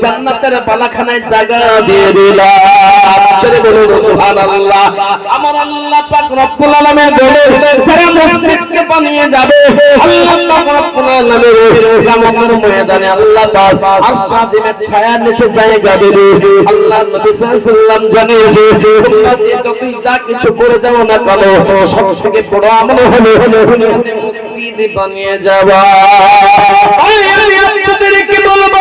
জান্নাতের বালাখানায় জায়গা দিয়ে দিলাম। জোরে বলুন সুবহানাল্লাহ। আমার আল্লাহ পাক রব্বুল আলামিন বলে যারা মসজিদকে বানিয়ে যাবে আল্লাহ পাক রব্বুল আলামিন কিয়ামতের ময়দানে আল্লাহ পাক আরশ আজিমের ছায়ার নিচে জায়গা দেবে। আল্লাহ নবী সাল্লাল্লাহু আলাইহি ওয়াসাল্লাম জানিয়েছে তোমরা যে যতই যা কিছু করে যাও না কেন সবথেকে বড় আমল হলো দুনিয়াতে মসজিদ বানিয়ে যাওয়া। আমি আপনাদেরকে বলবো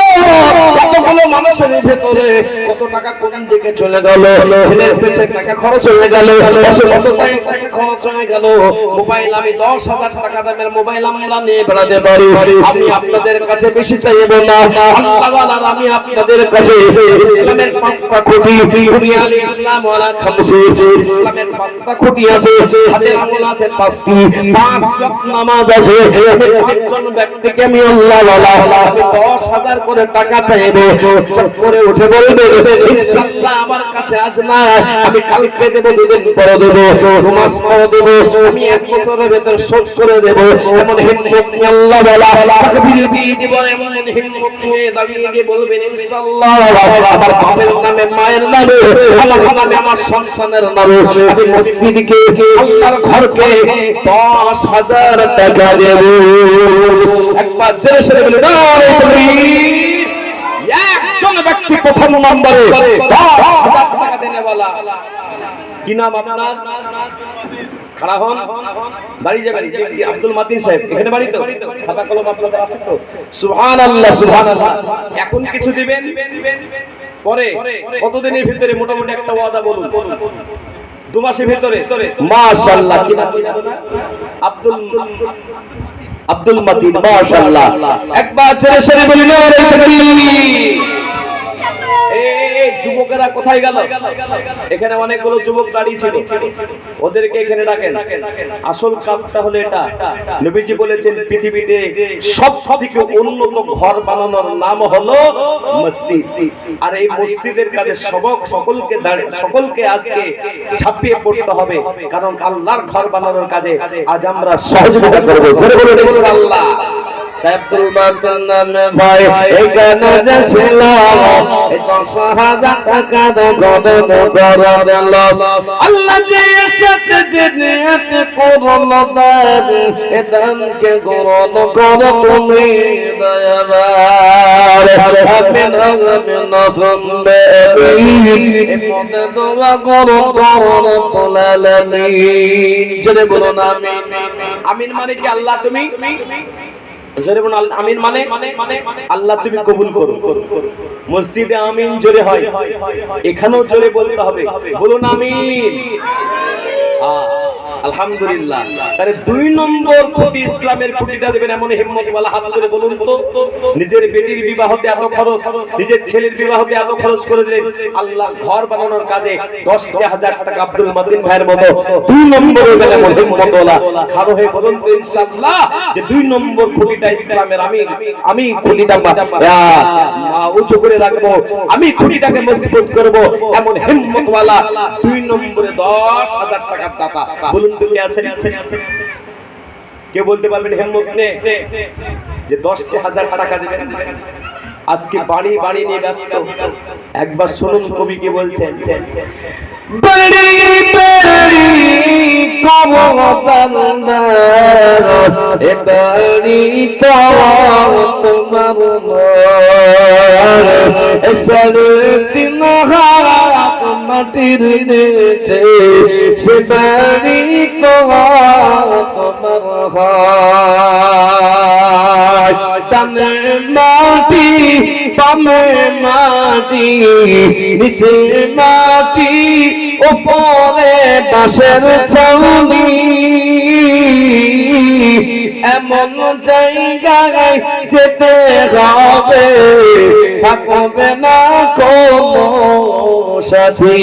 কতগুলো মানুষের ভেতরে কত টাকা কোন দিকে চলে গেল, ছেলের পেছনে টাকা খরচ হয়ে গেল, অসুস্থতায় টাকা খরচ হয়ে গেল, মোবাইল আমি 10,000 টাকা দামের মোবাইল আমরা নিয়ে বেড়াতে পারি। আমি আপনাদের কাছে বেশি চাইব না, আল্লাহ ওয়ালার আমি আপনাদের কাছে ইসলামের 5টা খুঁটি, বুনিয়াল ইসলাম ওয়ালা খামসু, ইসলামের 5টা খুঁটি আছে, হাতের আঙুল আছে 5টি, 5 ওয়াক্ত নামাজ আছে। একজন ব্যক্তিকে আমি আল্লাহ ওয়ালা 10,000 করে টাকা চাইব, চট করে উঠে বলবে ইনশাআল্লাহ আমার কাছে আজ না, আমি কালকে দেব, 2 দিন পরে দেব, 2 মাস পরে দেব, আমি 1 বছরের ভিতর শোধ করে দেব। এমন হিম্মত নিয়ে আল্লাহ ওয়ালা তাকবীর দিয়ে দিব, এমন হিম্মত নিয়ে দাঁড়িয়ে গিয়ে বলবেন ইনশাআল্লাহ আমার বাবার নামে, মায়ের নামে, আমার নামে, আমার সন্তানের নামে আমি মসজিদকে আল্লাহর ঘরকে 10,000 টাকা দেব। একবার জোরে সরে বলে একজন ব্যক্তি প্রথম নম্বরে 10,000 টাকা দেনে वाला। কি নাম আপনার? খাড়া হন, বাড়ি যাবেন। আব্দুল মাতিন সাহেব এখানে বাড়ি তো? খাতা কলম আপনাদের আছে তো? সুবহানাল্লাহ সুবহানাল্লাহ। এখন কিছু দিবেন পরে কতদিনের ভিতরে মোটামুটি একটা ওয়াদা বলুন। 2 মাসের ভিতরে মাশাআল্লাহ। কি নাম? আব্দুল মাতিন মাশাআল্লাহ। একবার জোরে সরে বলি নারে তাকবীর। এই যুবকেরা কোথায় গেল? এখানে অনেকগুলো যুবক দাঁড়িয়ে ছিল, ওদেরকে এখানে ডাকেন। আসল কাজটা হলো এটা। নবীজি বলেছেন পৃথিবীতে সবথেকে উন্নত ঘর বানানোর নাম হলো মসজিদ। আর এই মসজিদের কাজে সকলকে আজকে ঝাঁপিয়ে পড়তে হবে, কারণ আল্লাহর ঘর বানানোর কাজে আজ আমরা সহযোগিতা করব। জোরে বলুন ইনশাআল্লাহ। আব্দুল মাতিন নামে ভাই এখানে যাচ্ছিলাম, 10,000 টাকা গদন করে দিল। আল্লাহ যে সাথে যে নিয়ত করলো দান, এ দানকে গ্রহণ করো তুমি দয়াবান। আমিন আমিন সুম্মা আমিন। এ পদে দোয়া করো রব্বুল আলামিন। জোরে বলুন আমিন। আমিন মানে কি? আল্লাহ তুমি জোরে বলুন আমিন মানে আল্লাহ তুমি কবুল করো। মসজিদে আমিন জোরে হয়, এখানেও জোরে বলতে হবে। বলুন আমিন। আলহামদুলিল্লাহ। তাহলে 2 নম্বর খুঁটি, ইসলামের খুঁটিটা দেবেন এমন হিম্মতওয়ালা হাত করে বলুন তো। নিজের বেটির বিবাহতে এত খরচ, নিজের ছেলের বিবাহতে এত খরচ করে দিলেন, আল্লাহ ঘর বানানোর কাজে 10,000 টাকা আব্দুল মাতিন ভাইয়ের মতো 2 নম্বরে গেলে এমন হিম্মতওয়ালা খাড়া হয়ে বলুন তো ইনশাআল্লাহ যে 2 নম্বর খুঁটিটা ইসলামের আমি খুঁটিটা উঁচু করে রাখবো, আমি খুঁটিটাকে মজবুত করব, এমন হিম্মতওয়ালা 2 নম্বরে 10,000 টাকার দাতা। বলুন তো কে আছেন? কে বলতে পারবেন হিম্মত নিয়ে যে 10,000 টাকা দেবেন? আজকে বাড়ি বাড়ি নিয়ে ব্যস্ত। একবার শুনুন কবি কি বলছেন। বাড়ি বাড়ি কবরদার, এ বাড়ি তো তোমার নয়, এসরে দিন হাত মাটির নিচে, সে বাড়ি তো তোমার হয়। ডানে মাটি বামে মাটি, নিচে মাটি উপরে বাঁশের ছাউনি, এমন জায়গায় যেতে হবে থাকবে না কোনো সাথী।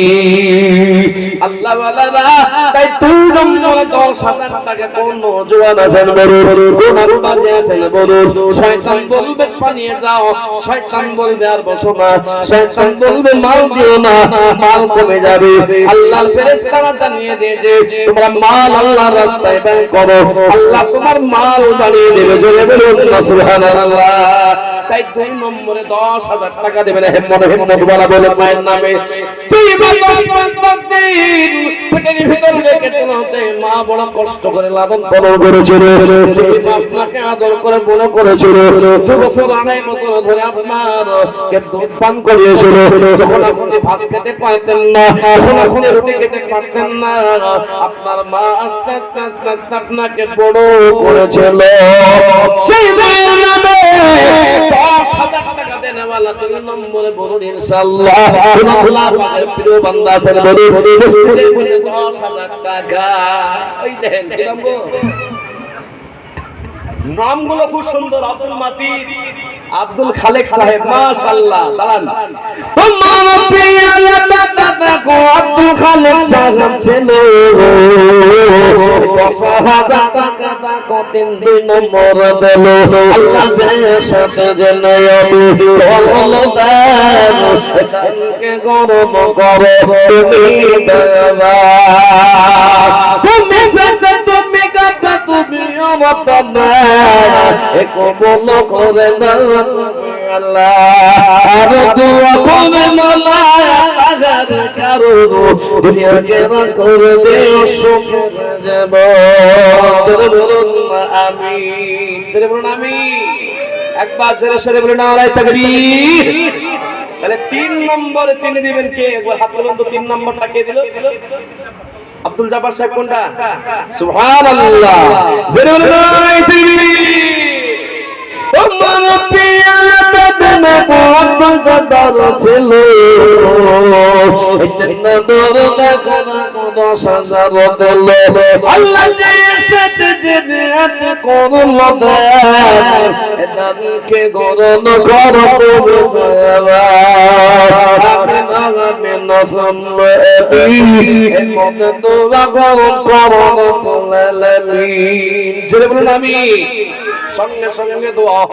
আল্লাহ ওয়ালারা তাই 2 নম্বরে 10,000 টাকা কোন জোয়ান আছেন বলুন, কোন বাজে আছেন বলুন। শয়তান বলবে পানিয়ে যাও, শয়তান বলবে আর বসো না, শয়তান বলবে মাল দিও না, মাল কমে যাবে। আল্লাহর ফেরেশতারা জানিয়ে দিয়ে যে তোমরা মাল আল্লাহর রাস্তায় ব্যয় করো, আল্লাহ তোমার মাল বাড়িয়ে দেবে। জোরে বলুন সুবহানাল্লাহ। তাই 2 নম্বরে 10,000 টাকা দেবেন। হেম্মত বলা বলে মায়ের নামে তুই 10 দিন পেটের ভিতর রেখে চলতে মা বড় কষ্ট করে লালন পালন করেছিল, আপনাকে আদর করে বড় করেছিল, 2 বছর 2.5 বছর ধরে আপনাকে দুধ পান করিয়েছিল। যখন আপনি ভাত খেতে পারতেন না, যখন আপনি রুটি খেতে পারতেন না, আপনার মা আস্তে আস্তে আস্তে আস্তে আপনাকে বড় করেছিল। সেই নামে 10,000 টাকা দেনেওয়ালা 2 নম্বরে বলুন ইনশাআল্লাহ। আল্লাহ পাকের প্রিয় বান্দা আছেন বলুন 10,000 টাকা। ওই দেখেন কি নাম গো? নামগুলো খুব সুন্দর। আব্দুল মাতিন, আব্দুল খালেক সাহেব, মাশাআল্লাহ। দাঁড়ান, তোমার প্রিয় দাদা কো আব্দুল খালেক সাহেব ছিল, 10,000 টাকা কো 2 নম্বর দিল। আল্লাহ যে সাথে জেনায়াবি বলল দান তাকে গরম করে তুমি দেবা, তুমি সাথে তুমি কাটা তুমি রব্বানা কবুল করে নাও আল্লাহ। আর দোয়া করে মালা আগার কারো দুনিয়াকে করে দিও সুখের জীবন। জোরে বলুন আমিন, জোরে বলুন আমিন। একবার জোরে সরে বলুন নারায়ে তাকবীর। তাহলে 3 নম্বরে তিনি দিবেন কে? একবার হাত তুলুন তো। 3 নম্বরটা কে দিল? আব্দুল জব্বার সাহেব। কোনটা? সুবহানাল্লাহ। জোরে বলুন নারায়ে তাকবীর। তোমার প্রিয় দাদা কো আব্দুল জব্বার ছিল, ইতনা দরদা কো 10,000 দিল। আল্লাহ যে সাথে জিনিয়াত করল দান এদানকে গরণ করো বাবা। আমিন আমিন আমিন মত দোয়া গরণ করো আলামিন। জোরে বলুন আমিন। সঙ্গে সঙ্গে দোয়া।